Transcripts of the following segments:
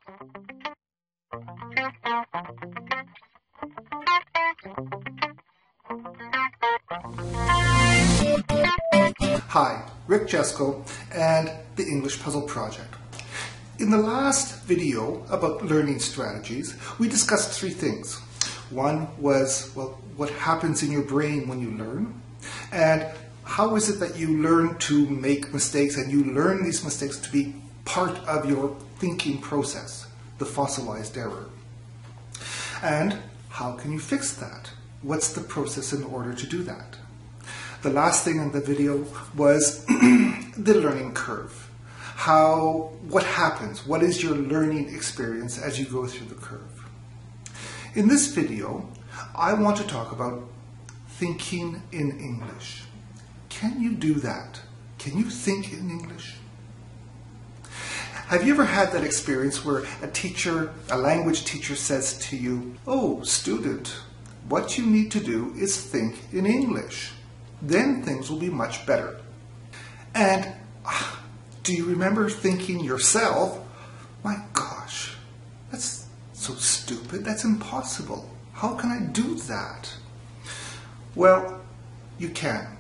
Hi, Rick Juskow and the English Puzzle Project. In the last video about learning strategies, we discussed three things. One was, well, what happens in your brain when you learn, and how is it that you learn to make mistakes and you learn these mistakes to be part of your thinking process, the fossilized error. And how can you fix that? What's the process in order to do that? The last thing in the video was the learning curve. What happens? What is your learning experience as you go through the curve? In this video, I want to talk about thinking in English. Can you do that? Can you think in English? Have you ever had that experience where a language teacher says to you, "Oh, student, what you need to do is think in English. Then things will be much better." And do you remember thinking yourself, "My gosh, that's so stupid, that's impossible. How can I do that?" Well, you can.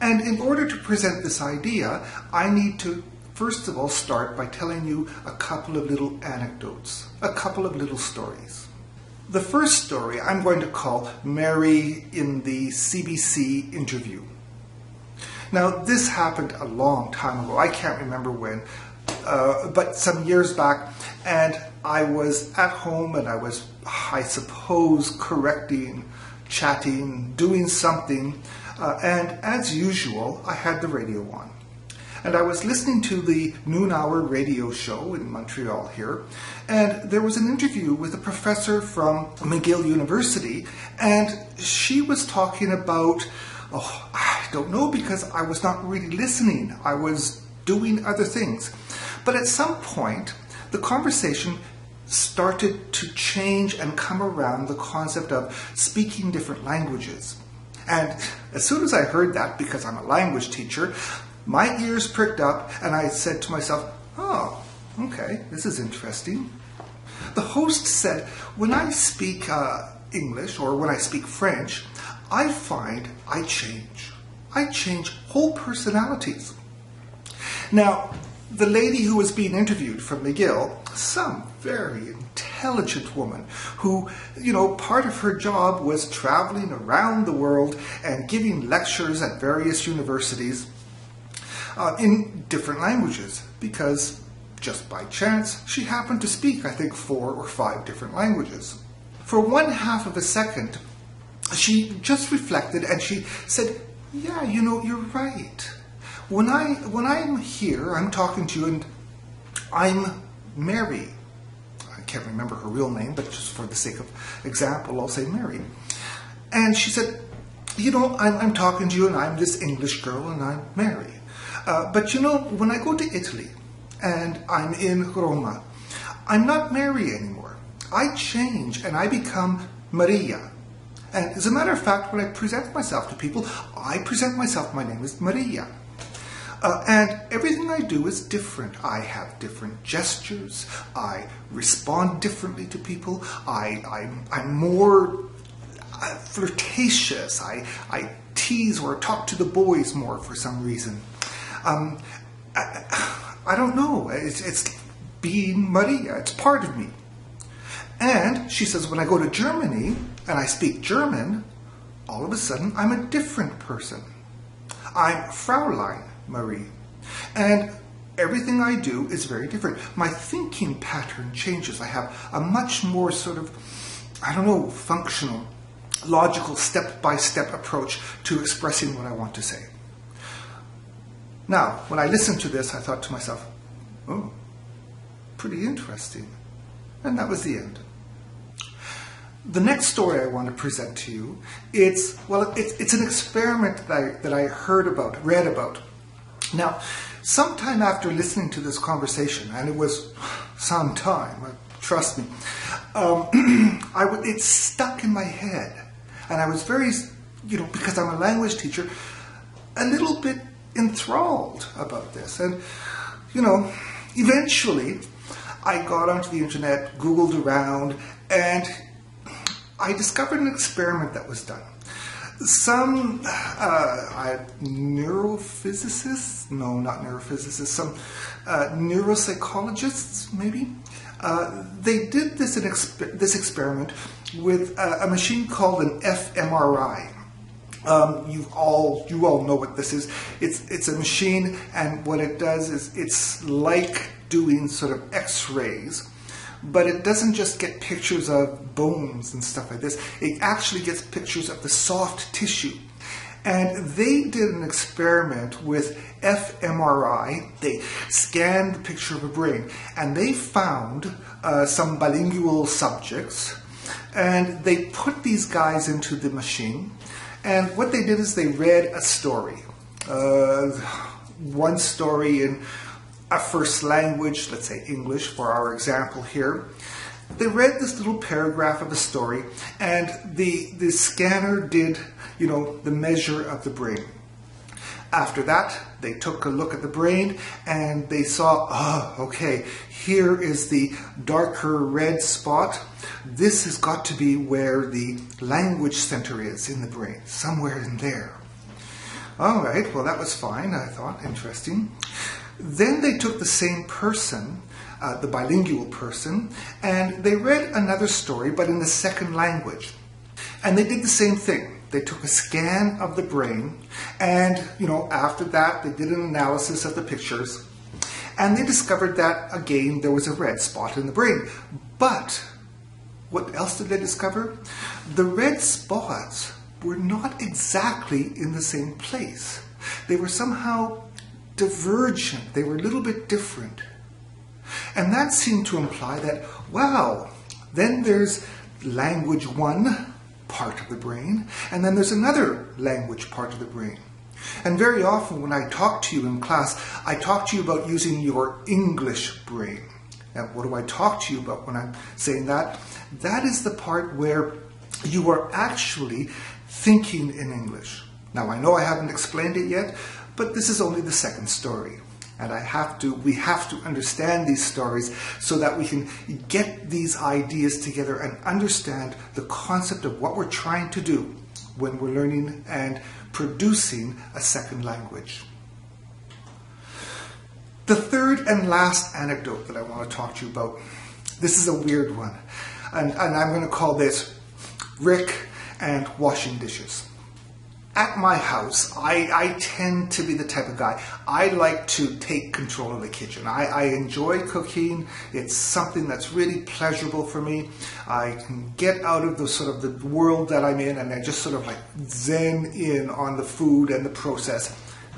And in order to present this idea, I need to first of all start by telling you a couple of little anecdotes, a couple of little stories. The first story I'm going to call Mary in the CBC interview. Now, this happened a long time ago. I can't remember when, but some years back, and I was at home and I was, I suppose, correcting, chatting, doing something, and as usual, I had the radio on. And I was listening to the noon-hour radio show in Montreal here, and there was an interview with a professor from McGill University, and she was talking about, I don't know, because I was not really listening. I was doing other things. But at some point, the conversation started to change and come around the concept of speaking different languages. And as soon as I heard that, because I'm a language teacher, my ears pricked up and I said to myself, "Oh, okay, this is interesting." The host said, when I speak English or when I speak French, I find I change. I change whole personalities. Now, the lady who was being interviewed from McGill, some very intelligent woman who, part of her job was traveling around the world and giving lectures at various universities in different languages, because just by chance she happened to speak, I think, 4 or 5 different languages. For 1/2 of a second, she just reflected and she said, "Yeah, you're right. When I'm here, I'm talking to you, and I'm Mary." I can't remember her real name, but just for the sake of example, I'll say Mary. And she said, I'm talking to you, and I'm this English girl, and I'm Mary. But when I go to Italy and I'm in Roma, I'm not Mary anymore. I change and I become Maria. And as a matter of fact, when I present myself to people, my name is Maria. And everything I do is different. I have different gestures. I respond differently to people. I'm more flirtatious. I tease or talk to the boys more for some reason. I don't know. It's being Maria. It's part of me. And she says, when I go to Germany and I speak German, all of a sudden I'm a different person. I'm Fraulein Marie. And everything I do is very different. My thinking pattern changes. I have a much more sort of, functional, logical, step-by-step approach to expressing what I want to say. Now, when I listened to this, I thought to myself, "Oh, pretty interesting." And that was the end. The next story I want to present to you, it's an experiment that I read about. Now, sometime after listening to this conversation, and it was some time, trust me, it stuck in my head. And I was very, because I'm a language teacher, a little bit enthralled about this. And, eventually I got onto the internet, Googled around, and I discovered an experiment that was done. Some neurophysicists, no, not neurophysicists, some neuropsychologists, maybe, they did this experiment with a machine called an fMRI. You all know what this is. It's a machine, and what it does is it's like doing sort of X-rays, but it doesn't just get pictures of bones and stuff like this. It actually gets pictures of the soft tissue. And they did an experiment with fMRI. They scanned the picture of a brain, and they found some bilingual subjects, and they put these guys into the machine. And what they did is they read a story. One story in a first language, let's say English for our example here. They read this little paragraph of a story, and the scanner did, the measure of the brain. After that, they took a look at the brain, and they saw, okay, here is the darker red spot. This has got to be where the language center is in the brain, somewhere in there. All right, well, that was fine, I thought, interesting. Then they took the same person, the bilingual person, and they read another story, but in the second language. And they did the same thing. They took a scan of the brain, and, after that, they did an analysis of the pictures, and they discovered that, again, there was a red spot in the brain. But what else did they discover? The red spots were not exactly in the same place. They were somehow divergent. They were a little bit different. And that seemed to imply that, wow, then there's language one part of the brain, and then there's another language part of the brain. And very often when I talk to you in class, I talk to you about using your English brain. And what do I talk to you about when I'm saying that? That is the part where you are actually thinking in English. Now, I know I haven't explained it yet, but this is only the second story. And we have to understand these stories so that we can get these ideas together and understand the concept of what we're trying to do when we're learning and producing a second language. The third and last anecdote that I want to talk to you about, this is a weird one. And I'm going to call this Rick and washing dishes. At my house, I tend to be the type of guy, I like to take control of the kitchen. I enjoy cooking. It's something that's really pleasurable for me. I can get out of the world that I'm in, and I just sort of like zen in on the food and the process.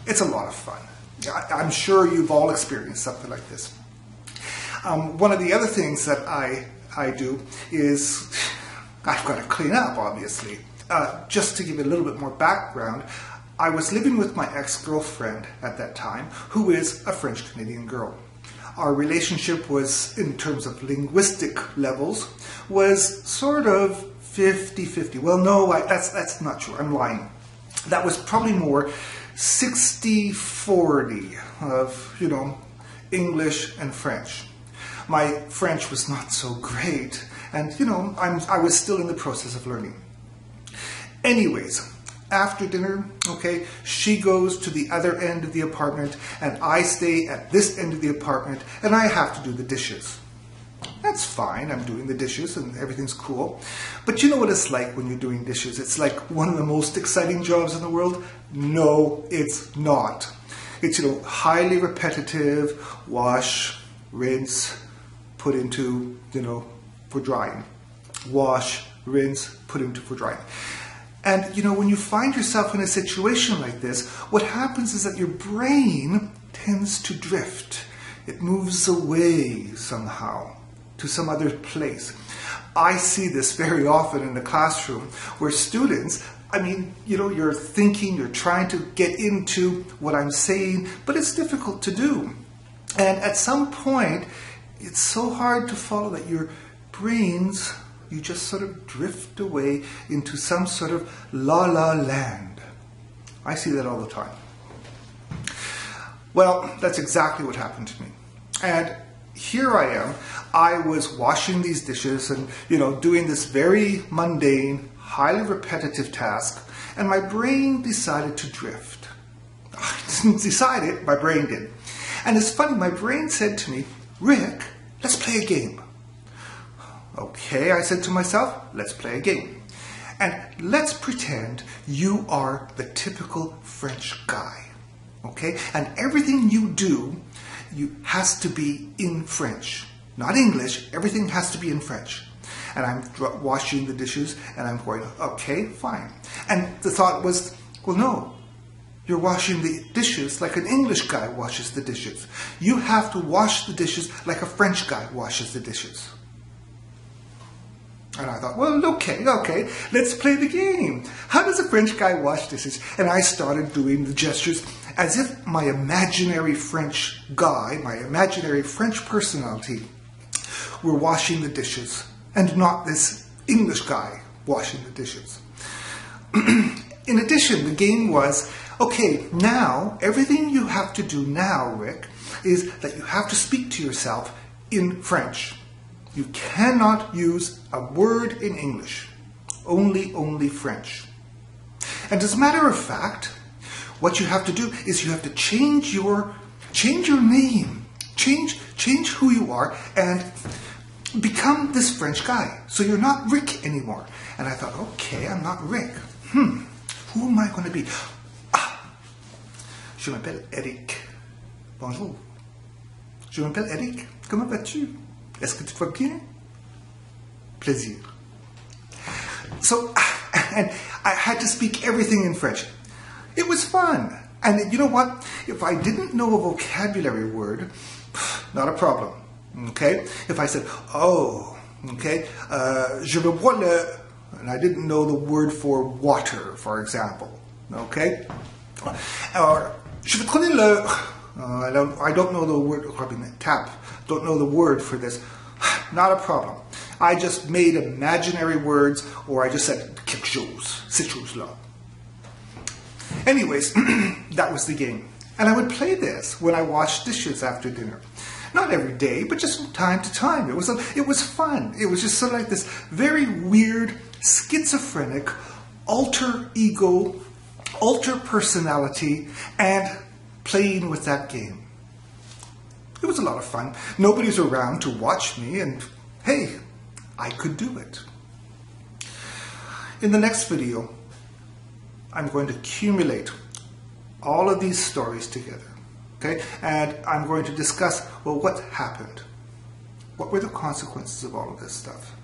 It's a lot of fun. I'm sure you've all experienced something like this. One of the other things that I do is I've got to clean up, obviously. Just to give you a little bit more background, I was living with my ex-girlfriend at that time, who is a French-Canadian girl. Our relationship was, in terms of linguistic levels, was sort of 50-50. Well, no, that's not true. I'm lying. That was probably more 60-40 of, English and French. My French was not so great, and, I was still in the process of learning. Anyways, after dinner, okay, she goes to the other end of the apartment, and I stay at this end of the apartment, and I have to do the dishes. That's fine, I'm doing the dishes, and everything's cool. But you know what it's like when you're doing dishes? It's like one of the most exciting jobs in the world? No, it's not. It's, highly repetitive, wash, rinse, put into, for drying. Wash, rinse, put into for drying. And, when you find yourself in a situation like this, what happens is that your brain tends to drift. It moves away somehow to some other place. I see this very often in the classroom where students, you're thinking, you're trying to get into what I'm saying, but it's difficult to do. And at some point, it's so hard to follow that your brains, you just sort of drift away into some sort of la-la land. I see that all the time. Well, that's exactly what happened to me. And here I was washing these dishes and, doing this very mundane, highly repetitive task, and my brain decided to drift. I didn't decide it, my brain did. And it's funny, my brain said to me, Rick, let's play a game. Okay, I said to myself, let's play a game. And let's pretend you are the typical French guy. Okay? And everything you do, has to be in French. Not English, everything has to be in French. And I'm washing the dishes and I'm going, okay, fine. And the thought was, well, no, you're washing the dishes like an English guy washes the dishes. You have to wash the dishes like a French guy washes the dishes. And I thought, well, okay, let's play the game. How does a French guy wash dishes? And I started doing the gestures as if my imaginary French guy, my imaginary French personality, were washing the dishes and not this English guy washing the dishes. In addition, the game was, okay, now, everything you have to do now, Rick, is that you have to speak to yourself in French. You cannot use a word in English, only French. And as a matter of fact, what you have to do is you have to change your name, change who you are, and become this French guy. So you're not Rick anymore. And I thought, okay, I'm not Rick. Who am I going to be? Je m'appelle Eric. Bonjour. Je m'appelle Eric. Comment vas-tu? Est-ce que tu vas bien? Plaisir. So, and I had to speak everything in French. It was fun. And you know what? If I didn't know a vocabulary word, not a problem. Okay? If I said, oh, okay, je veux boire le, and I didn't know the word for water, for example. Okay? Or, je veux prendre le, I don't know the word, tap, don't know the word for this. Not a problem. I just made imaginary words, or I just said quelque chose, cette chose-là. Anyways, that was the game. And I would play this when I washed dishes after dinner. Not every day, but just from time to time. It was fun. It was just sort of like this very weird, schizophrenic, alter ego, alter personality, and playing with that game. It was a lot of fun. Nobody's around to watch me, and hey, I could do it. In the next video, I'm going to accumulate all of these stories together, okay? And I'm going to discuss, well, what happened? What were the consequences of all of this stuff?